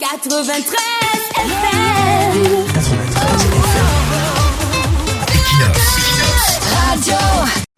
93 FM. Radio.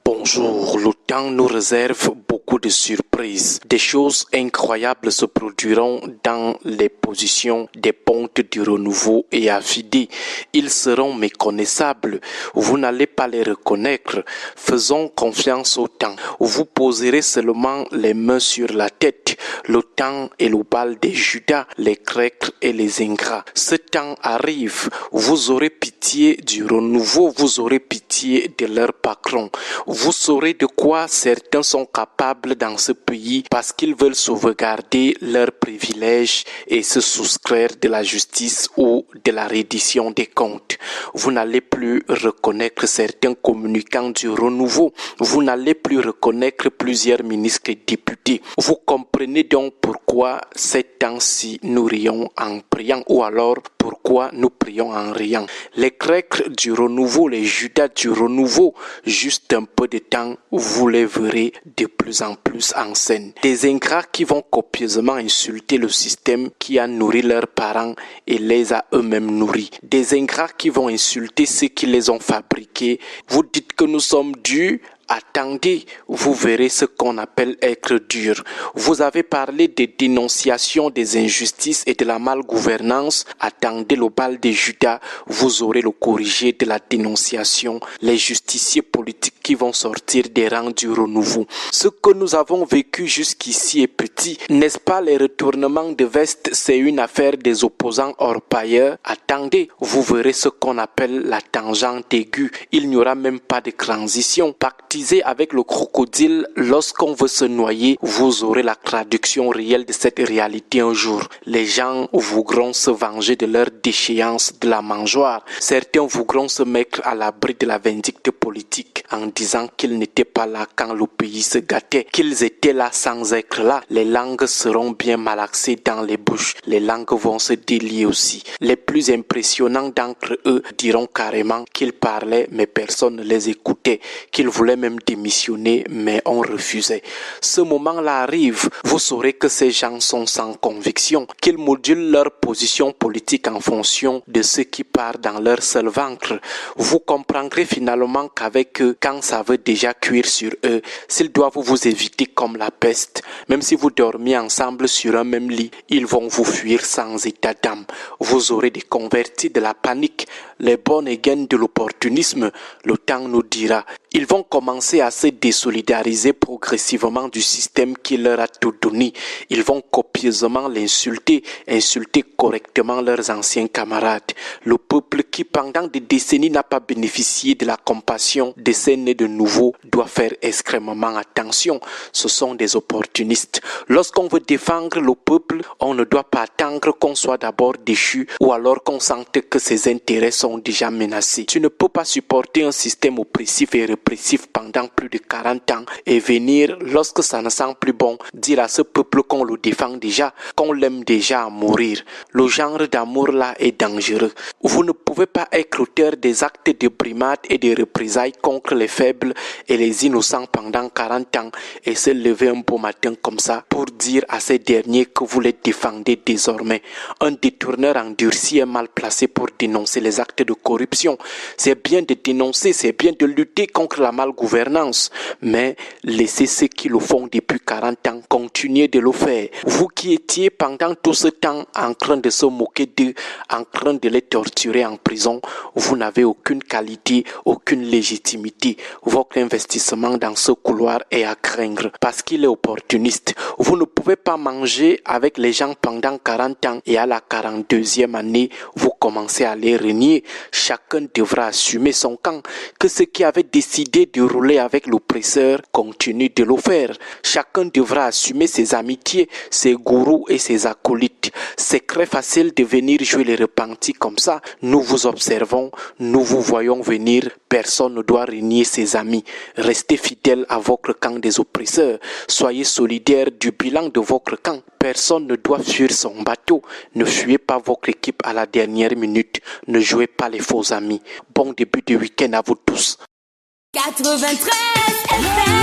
Bonjour, le temps nous réserve beaucoup de surprises. Des choses incroyables se produiront dans les positions des pontes du renouveau et affidés. Ils seront méconnaissables. Vous n'allez pas les reconnaître. Faisons confiance au temps. Vous poserez seulement les mains sur la tête. Le temps est le bal des Judas, les Grecs et les ingrats. Ce temps arrive. Vous aurez pitié du renouveau. Vous aurez pitié de leur patron. Vous saurez de quoi certains sont capables dans ce pays parce qu'ils veulent sauvegarder leurs privilèges et se soustraire de la justice ou de la reddition des comptes. Vous n'allez plus reconnaître certains communicants du renouveau. Vous n'allez plus reconnaître plusieurs ministres et députés. Vous comprenez donc pourquoi ces temps-ci nous rions en priant ou alors pourquoi nous prions en riant. Les Grecs du renouveau, les Judas du renouveau, juste un peu de temps, vous les verrez de plus en plus en scène. Des ingrats qui vont copieusement insulter le système qui a nourri leurs parents et les a eux-mêmes nourris. Des ingrats qui vont insulter ceux qui les ont fabriqués. Vous dites que nous sommes durs. Attendez, vous verrez ce qu'on appelle être dur. Vous avez parlé des dénonciations des injustices et de la malgouvernance. Attendez le bal de Judas, vous aurez le corrigé de la dénonciation. Les justiciers politiques qui vont sortir des rangs du renouveau. Ce que nous avons vécu jusqu'ici est petit. N'est-ce pas les retournements de veste, c'est une affaire des opposants orpailleurs. Attendez, vous verrez ce qu'on appelle la tangente aiguë. Il n'y aura même pas de transition. Avec le crocodile, lorsqu'on veut se noyer, vous aurez la traduction réelle de cette réalité un jour. Les gens voudront se venger de leur déchéance de la mangeoire. Certains voudront se mettre à l'abri de la vindicte politique en disant qu'ils n'étaient pas là quand le pays se gâtait, qu'ils étaient là sans être là. Les langues seront bien malaxées dans les bouches. Les langues vont se délier aussi. Les plus impressionnants d'entre eux diront carrément qu'ils parlaient mais personne ne les écoutait, qu'ils voulaient même démissionner, mais on refusait. Ce moment-là arrive, vous saurez que ces gens sont sans conviction, qu'ils modulent leur position politique en fonction de ce qui part dans leur seul ventre. Vous comprendrez finalement qu'avec eux, quand ça veut déjà cuire sur eux, s'ils doivent vous éviter comme la peste, même si vous dormiez ensemble sur un même lit, ils vont vous fuir sans état d'âme. Vous aurez des convertis de la panique, les bonnes et gaines de l'opportunisme, le temps nous dira. Ils vont commencer à se désolidariser progressivement du système qui leur a tout donné. Ils vont copieusement l'insulter, insulter correctement leurs anciens camarades. Le peuple qui pendant des décennies n'a pas bénéficié de la compassion de ces nés de nouveau doit faire extrêmement attention. Ce sont des opportunistes. Lorsqu'on veut défendre le peuple, on ne doit pas attendre qu'on soit d'abord déchu ou alors qu'on sente que ses intérêts sont déjà menacés. Tu ne peux pas supporter un système oppressif et répressif pendant plus de 40 ans et venir, lorsque ça ne sent plus bon, dire à ce peuple qu'on le défend déjà, qu'on l'aime déjà à mourir. Le genre d'amour là est dangereux. Vous ne pouvez pas être auteur des actes de brimade et de représailles contre les faibles et les innocents pendant 40 ans et se lever un beau matin comme ça pour dire à ces derniers que vous les défendez désormais. Un détourneur endurci est mal placé pour dénoncer les actes de corruption. C'est bien de dénoncer, c'est bien de lutter contre la malgouvernance, mais laissez ceux qui le font depuis 40 ans continuer de le faire. Vous qui étiez pendant tout ce temps en train de se moquer d'eux, en train de les torturer en prison, vous n'avez aucune qualité, aucune légitimité. Votre investissement dans ce couloir est à craindre parce qu'il est opportuniste. Vous ne pouvez pas manger avec les gens pendant 40 ans et à la 42e année, vous commencez à les renier. Chacun devra assumer son camp. Que ceux qui avaient décidé de rouler avec l'oppresseur continuent de le faire. Chacun devra assumer ses amitiés, ses gourous et ses acolytes. C'est très facile de venir jouer les repentis comme ça. Nous vous observons, nous vous voyons venir. Personne ne doit renier ses amis. Restez fidèles à votre camp des oppresseurs. Soyez solidaires du bilan de votre camp. Personne ne doit fuir son bateau. Ne fuyez pas votre équipe à la dernière minute. Ne jouez pas les faux amis. Bon début de week-end à vous tous. 93 FM.